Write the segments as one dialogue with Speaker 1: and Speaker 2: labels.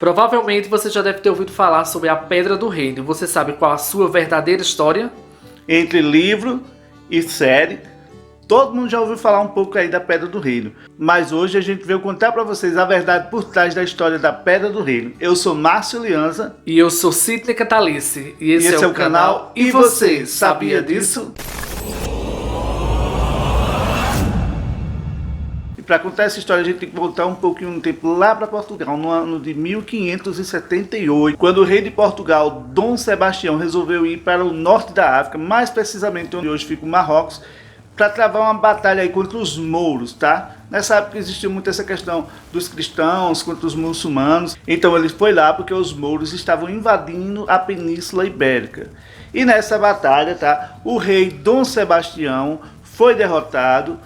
Speaker 1: Provavelmente você já deve ter ouvido falar sobre a Pedra do Reino. Você sabe qual a sua verdadeira história?
Speaker 2: Entre livro e série, todo mundo já ouviu falar um pouco aí da Pedra do Reino. Mas hoje a gente veio contar para vocês a verdade por trás da história da Pedra do Reino. Eu sou Márcio Lianza.
Speaker 1: E eu sou Sidney Catalice. E esse é o canal
Speaker 2: E Você Sabia Disso? Para contar essa história, a gente tem que voltar um pouquinho no tempo, lá para Portugal, no ano de 1578, quando o rei de Portugal, Dom Sebastião, resolveu ir para o norte da África, mais precisamente onde hoje fica o Marrocos, para travar uma batalha aí contra os mouros, tá? Nessa época existia muito essa questão dos cristãos contra os muçulmanos, então ele foi lá porque os mouros estavam invadindo a Península Ibérica. E nessa batalha, tá? O rei Dom Sebastião foi derrotado,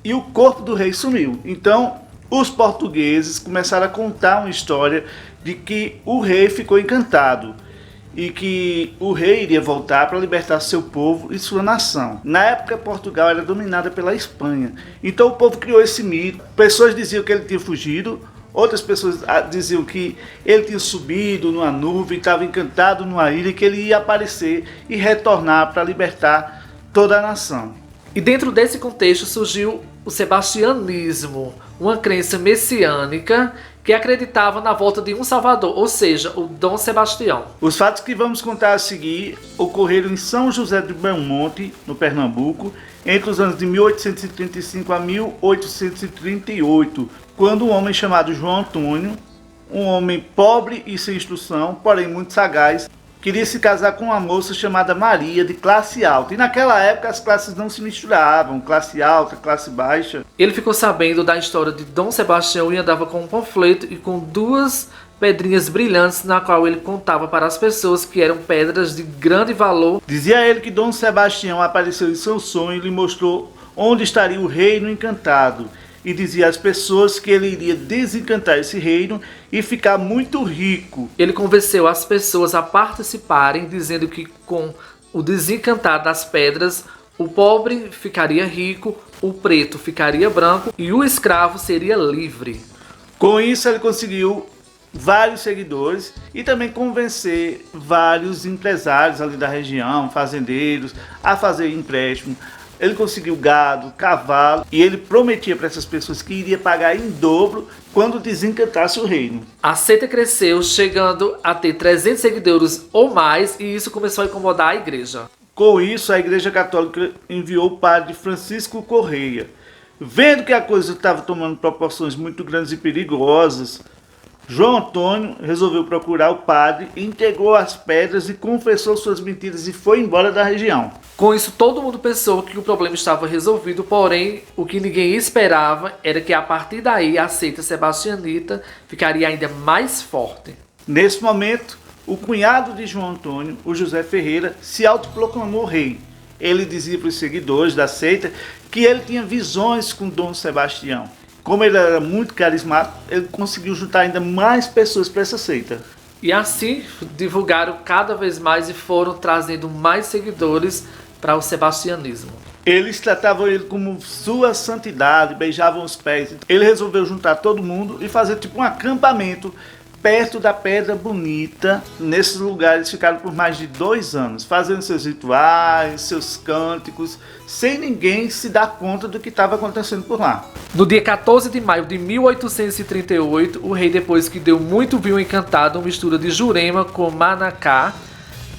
Speaker 2: e o corpo do rei sumiu. Então, os portugueses começaram a contar uma história de que o rei ficou encantado e que o rei iria voltar para libertar seu povo e sua nação. Na época, Portugal era dominada pela Espanha. Então, o povo criou esse mito. Pessoas diziam que ele tinha fugido, outras pessoas diziam que ele tinha subido numa nuvem, estava encantado numa ilha e que ele ia aparecer e retornar para libertar toda a nação.
Speaker 1: E dentro desse contexto surgiu o sebastianismo, uma crença messiânica que acreditava na volta de um salvador, ou seja, o Dom Sebastião.
Speaker 2: Os fatos que vamos contar a seguir ocorreram em São José de Belmonte, no Pernambuco, entre os anos de 1835 a 1838, quando um homem chamado João Antônio, um homem pobre e sem instrução, porém muito sagaz, queria se casar com uma moça chamada Maria, de classe alta. E naquela época as classes não se misturavam, classe alta, classe baixa.
Speaker 1: Ele ficou sabendo da história de Dom Sebastião e andava com um panfleto e com duas pedrinhas brilhantes, na qual ele contava para as pessoas que eram pedras de grande valor.
Speaker 2: Dizia ele que Dom Sebastião apareceu em seu sonho e lhe mostrou onde estaria o reino encantado. E dizia às pessoas que ele iria desencantar esse reino e ficar muito rico.
Speaker 1: Ele convenceu as pessoas a participarem, dizendo que com o desencantar das pedras, o pobre ficaria rico, o preto ficaria branco e o escravo seria livre.
Speaker 2: Com isso ele conseguiu vários seguidores e também convencer vários empresários ali da região, fazendeiros, a fazer empréstimo. Ele conseguiu gado, cavalo e ele prometia para essas pessoas que iria pagar em dobro quando desencantasse o reino.
Speaker 1: A seita cresceu, chegando a ter 300 seguidores ou mais, e isso começou a incomodar a igreja.
Speaker 2: Com isso, a Igreja Católica enviou o padre Francisco Correia. Vendo que a coisa estava tomando proporções muito grandes e perigosas, João Antônio resolveu procurar o padre, entregou as pedras e confessou suas mentiras e foi embora da região.
Speaker 1: Com isso, todo mundo pensou que o problema estava resolvido, porém, o que ninguém esperava era que a partir daí a seita sebastianita ficaria ainda mais forte.
Speaker 2: Nesse momento, o cunhado de João Antônio, o José Ferreira, se autoproclamou rei. Ele dizia para os seguidores da seita que ele tinha visões com Dom Sebastião. Como ele era muito carismático, ele conseguiu juntar ainda mais pessoas para essa seita.
Speaker 1: E assim divulgaram cada vez mais e foram trazendo mais seguidores para o sebastianismo.
Speaker 2: Eles tratavam ele como sua santidade, beijavam os pés. Ele resolveu juntar todo mundo e fazer tipo um acampamento perto da Pedra Bonita. Nesses lugares ficaram por mais de 2 anos, fazendo seus rituais, seus cânticos, sem ninguém se dar conta do que estava acontecendo por lá.
Speaker 1: No dia 14 de maio de 1838, o rei, depois que deu muito vinho encantado, uma mistura de Jurema com Manacá,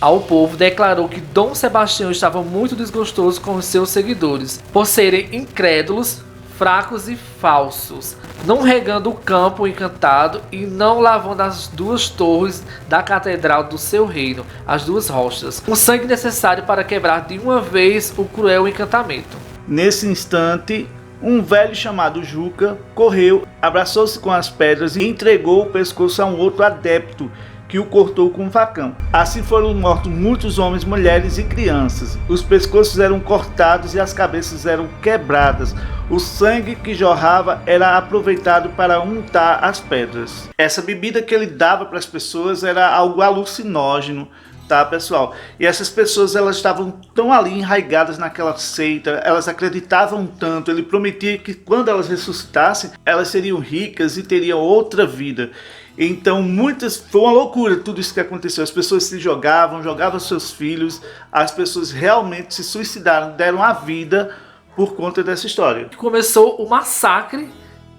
Speaker 1: ao povo, declarou que Dom Sebastião estava muito desgostoso com os seus seguidores, por serem incrédulos, fracos e falsos, não regando o campo encantado e não lavando as 2 torres da catedral do seu reino, as 2 rochas, o sangue necessário para quebrar de uma vez o cruel encantamento.
Speaker 2: Nesse instante, um velho chamado Juca correu, abraçou-se com as pedras e entregou o pescoço a um outro adepto, que o cortou com um facão. Assim foram mortos muitos homens, mulheres e crianças. Os pescoços eram cortados e as cabeças eram quebradas. O sangue que jorrava era aproveitado para untar as pedras. Essa bebida que ele dava para as pessoas era algo alucinógeno, tá, pessoal? E essas pessoas, elas estavam tão ali enraigadas naquela seita, elas acreditavam tanto. Ele prometia que quando elas ressuscitassem, elas seriam ricas e teriam outra vida. Então foi uma loucura tudo isso que aconteceu. As pessoas se jogavam seus filhos, as pessoas realmente se suicidaram, deram a vida por conta dessa história.
Speaker 1: Começou o massacre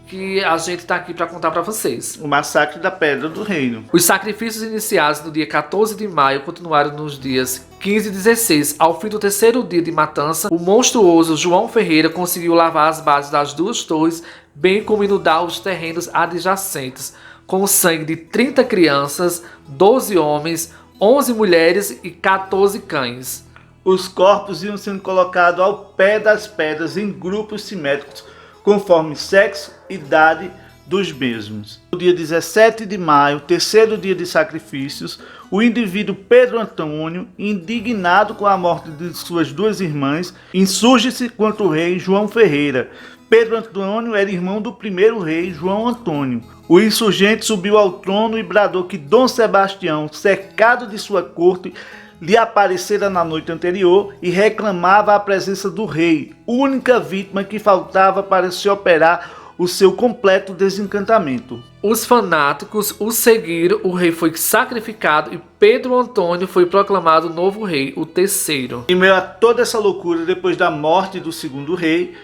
Speaker 1: que a gente está aqui para contar para vocês.
Speaker 2: O massacre da Pedra do Reino.
Speaker 1: Os sacrifícios iniciados no dia 14 de maio continuaram nos dias 15 e 16. Ao fim do terceiro dia de matança, o monstruoso João Ferreira conseguiu lavar as bases das duas torres, bem como inundar os terrenos adjacentes, com o sangue de 30 crianças, 12 homens, 11 mulheres e 14 cães.
Speaker 2: Os corpos iam sendo colocados ao pé das pedras em grupos simétricos, conforme sexo e idade dos mesmos. No dia 17 de maio, terceiro dia de sacrifícios, o indivíduo Pedro Antônio, indignado com a morte de suas duas irmãs, insurge-se contra o rei João Ferreira. Pedro Antônio era irmão do primeiro rei João Antônio. O insurgente subiu ao trono e bradou que Dom Sebastião, cercado de sua corte, lhe aparecera na noite anterior e reclamava a presença do rei, única vítima que faltava para se operar o seu completo desencantamento.
Speaker 1: Os fanáticos o seguiram, o rei foi sacrificado e Pedro Antônio foi proclamado novo rei, o terceiro.
Speaker 2: Em meio a toda essa loucura, depois da morte do segundo rei,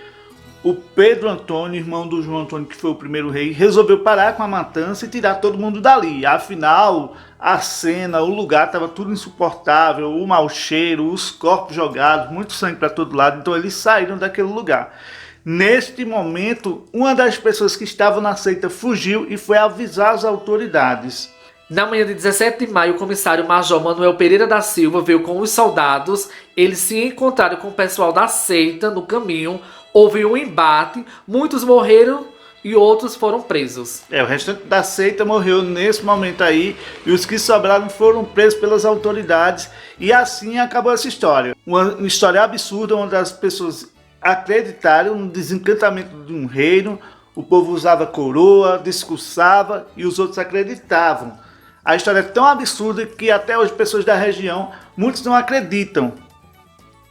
Speaker 2: o Pedro Antônio, irmão do João Antônio, que foi o primeiro rei, resolveu parar com a matança e tirar todo mundo dali. Afinal, a cena, o lugar estava tudo insuportável, o mau cheiro, os corpos jogados, muito sangue para todo lado, então eles saíram daquele lugar. Neste momento, uma das pessoas que estavam na seita fugiu e foi avisar as autoridades.
Speaker 1: Na manhã de 17 de maio, o comissário Major Manuel Pereira da Silva veio com os soldados. Eles se encontraram com o pessoal da seita no caminho. Houve um embate, muitos morreram e outros foram presos.
Speaker 2: O restante da seita morreu nesse momento aí e os que sobraram foram presos pelas autoridades e assim acabou essa história. Uma história absurda onde as pessoas acreditaram no desencantamento de um reino, o povo usava coroa, discursava e os outros acreditavam. A história é tão absurda que até hoje pessoas da região, muitos não acreditam.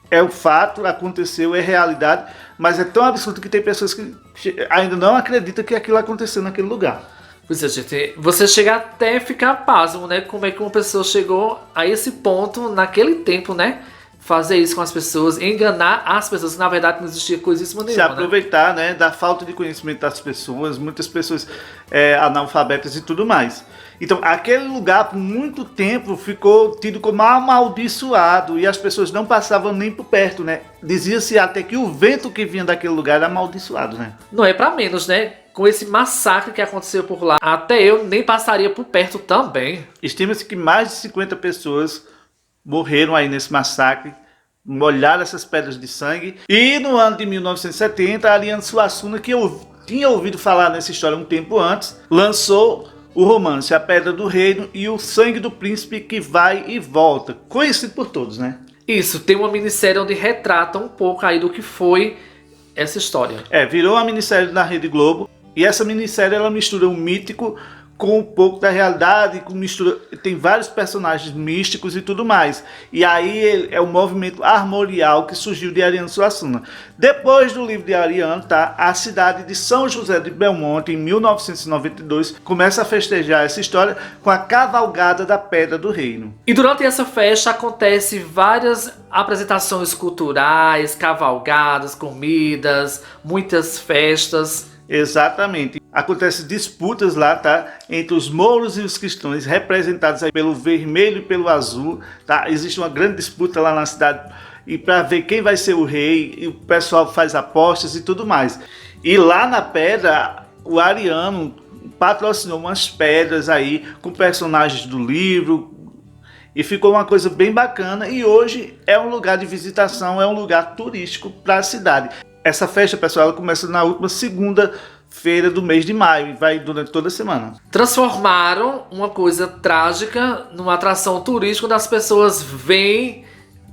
Speaker 2: É o fato, aconteceu, é realidade, mas é tão absurdo que tem pessoas que ainda não acreditam que aquilo aconteceu naquele lugar.
Speaker 1: Pois é, gente, você chega até a ficar pasmo, né? Como é que uma pessoa chegou a esse ponto naquele tempo, né? Fazer isso com as pessoas, enganar as pessoas, na verdade não existia coisíssima nenhuma.
Speaker 2: Se aproveitar, né, da falta de conhecimento das pessoas, muitas pessoas analfabetas e tudo mais. Então, aquele lugar por muito tempo ficou tido como amaldiçoado e as pessoas não passavam nem por perto, né? Dizia-se até que o vento que vinha daquele lugar era amaldiçoado, né?
Speaker 1: Não é pra menos, né? Com esse massacre que aconteceu por lá, até eu nem passaria por perto também.
Speaker 2: Estima-se que mais de 50 pessoas morreram aí nesse massacre, molharam essas pedras de sangue. E no ano de 1970, a Ariano Suassuna, que eu tinha ouvido falar nessa história um tempo antes, lançou o romance A Pedra do Reino e O Sangue do Príncipe que Vai e Volta, conhecido por todos, né?
Speaker 1: Isso, tem uma minissérie onde retrata um pouco aí do que foi essa história.
Speaker 2: Virou uma minissérie na Rede Globo e essa minissérie ela mistura o mítico com um pouco da realidade, tem vários personagens místicos e tudo mais. E aí é o movimento armorial que surgiu de Ariano Suassuna. Depois do livro de Ariano, a cidade de São José de Belmonte, em 1992, começa a festejar essa história com a cavalgada da Pedra do Reino.
Speaker 1: E durante essa festa acontece várias apresentações culturais, cavalgadas, comidas, muitas festas.
Speaker 2: Exatamente. Acontecem disputas lá, entre os mouros e os cristãos, representados aí pelo vermelho e pelo azul, Existe uma grande disputa lá na cidade e para ver quem vai ser o rei, e o pessoal faz apostas e tudo mais. E lá na pedra, o Ariano patrocinou umas pedras aí com personagens do livro e ficou uma coisa bem bacana e hoje é um lugar de visitação, é um lugar turístico para a cidade. Essa festa, pessoal, ela começa na última segunda-feira do mês de maio e vai durante toda a semana.
Speaker 1: Transformaram uma coisa trágica numa atração turística onde as pessoas vêm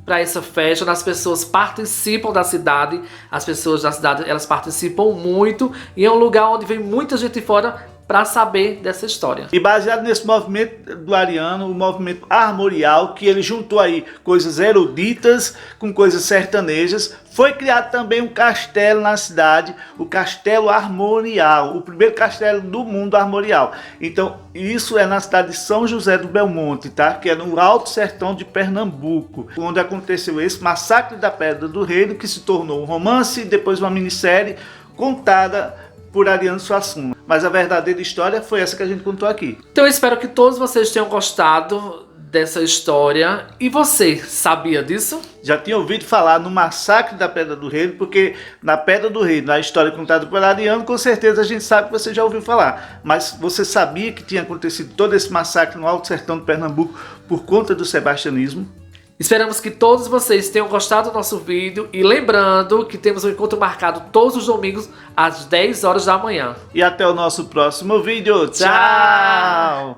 Speaker 1: para essa festa, onde as pessoas participam da cidade, as pessoas da cidade elas participam muito e é um lugar onde vem muita gente de fora para saber dessa história.
Speaker 2: E baseado nesse movimento do Ariano, o movimento armorial, que ele juntou aí coisas eruditas com coisas sertanejas, foi criado também um castelo na cidade, o Castelo Armorial, o primeiro castelo do mundo armorial. Então, isso é na cidade de São José do Belmonte, tá? Que é no Alto Sertão de Pernambuco, onde aconteceu esse massacre da Pedra do Reino, que se tornou um romance e depois uma minissérie contada por Ariano Suassuna. Mas a verdadeira história foi essa que a gente contou aqui.
Speaker 1: Então eu espero que todos vocês tenham gostado dessa história. E você, sabia disso?
Speaker 2: Já tinha ouvido falar no massacre da Pedra do Reino, porque na Pedra do Reino, na história contada por Ariano, com certeza a gente sabe que você já ouviu falar. Mas você sabia que tinha acontecido todo esse massacre no Alto Sertão de Pernambuco por conta do sebastianismo?
Speaker 1: Esperamos que todos vocês tenham gostado do nosso vídeo e lembrando que temos um encontro marcado todos os domingos às 10 horas da manhã.
Speaker 2: E até o nosso próximo vídeo. Tchau!